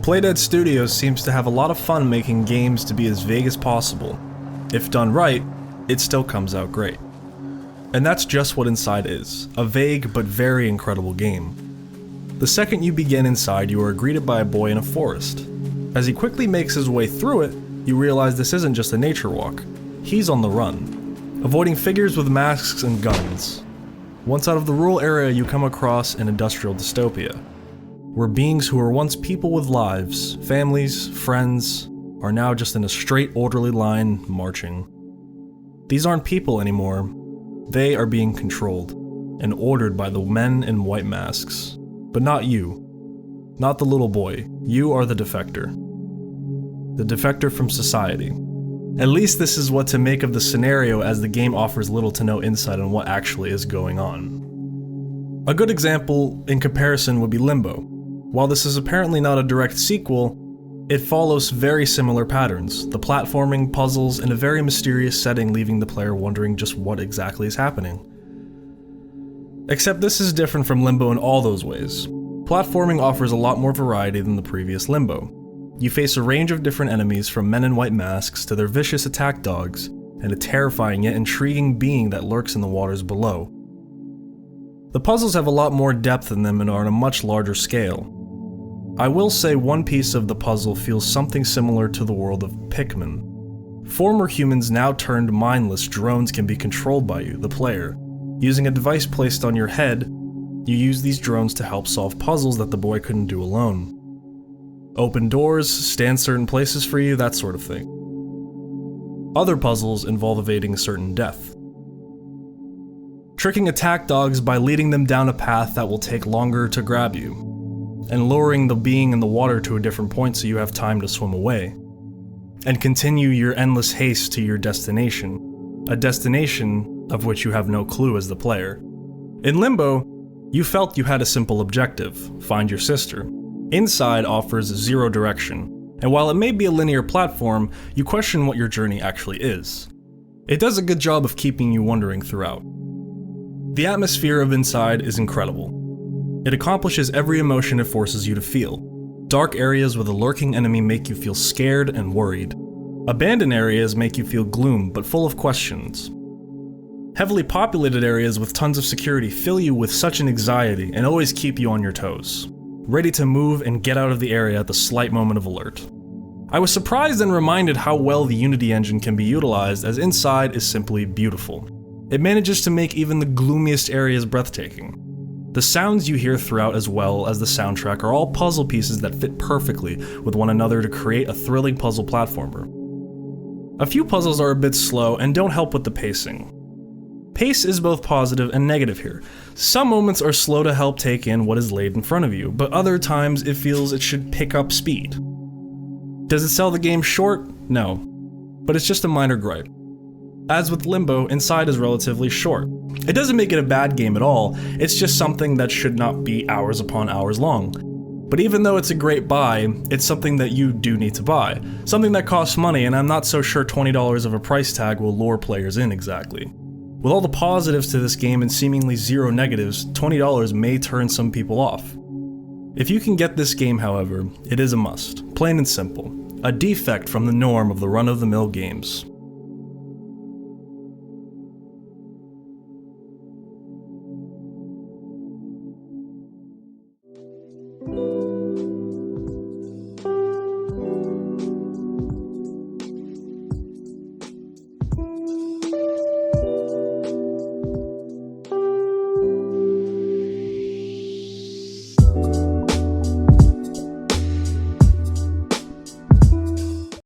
PlayDead Studios seems to have a lot of fun making games to be as vague as possible. If done right, it still comes out great. And that's just what Inside is, a vague but very incredible game. The second you begin Inside, you are greeted by a boy in a forest. As he quickly makes his way through it, you realize this isn't just a nature walk. He's on the run, avoiding figures with masks and guns. Once out of the rural area, you come across an industrial dystopia, where beings who were once people with lives, families, friends, are now just in a straight orderly line marching. These aren't people anymore. They are being controlled and ordered by the men in white masks. But not you. Not the little boy. You are the defector. The defector from society. At least this is what to make of the scenario, as the game offers little to no insight on what actually is going on. A good example in comparison would be Limbo. While this is apparently not a direct sequel, it follows very similar patterns, the platforming, puzzles, and a very mysterious setting, leaving the player wondering just what exactly is happening. Except this is different from Limbo in all those ways. Platforming offers a lot more variety than the previous Limbo. You face a range of different enemies, from men in white masks to their vicious attack dogs, and a terrifying yet intriguing being that lurks in the waters below. The puzzles have a lot more depth in them and are on a much larger scale. I will say one piece of the puzzle feels something similar to the world of Pikmin. Former humans now turned mindless drones can be controlled by you, the player. Using a device placed on your head, you use these drones to help solve puzzles that the boy couldn't do alone. Open doors, stand certain places for you, that sort of thing. Other puzzles involve evading a certain death. Tricking attack dogs by leading them down a path that will take longer to grab you, and lowering the being in the water to a different point so you have time to swim away, and continue your endless haste to your destination, a destination of which you have no clue as the player. In Limbo, you felt you had a simple objective: find your sister. Inside offers zero direction, and while it may be a linear platform, you question what your journey actually is. It does a good job of keeping you wondering throughout. The atmosphere of Inside is incredible. It accomplishes every emotion it forces you to feel. Dark areas with a lurking enemy make you feel scared and worried. Abandoned areas make you feel gloom but full of questions. Heavily populated areas with tons of security fill you with such an anxiety and always keep you on your toes, ready to move and get out of the area at the slight moment of alert. I was surprised and reminded how well the Unity engine can be utilized, as Inside is simply beautiful. It manages to make even the gloomiest areas breathtaking. The sounds you hear throughout, as well as the soundtrack, are all puzzle pieces that fit perfectly with one another to create a thrilling puzzle platformer. A few puzzles are a bit slow and don't help with the pacing. Pace is both positive and negative here. Some moments are slow to help take in what is laid in front of you, but other times it feels it should pick up speed. Does it sell the game short? No, but it's just a minor gripe. As with Limbo, Inside is relatively short. It doesn't make it a bad game at all, it's just something that should not be hours upon hours long. But even though it's a great buy, it's something that you do need to buy. Something that costs money, and I'm not so sure $20 of a price tag will lure players in exactly. With all the positives to this game and seemingly zero negatives, $20 may turn some people off. If you can get this game, however, it is a must, plain and simple, a defect from the norm of the run-of-the-mill games.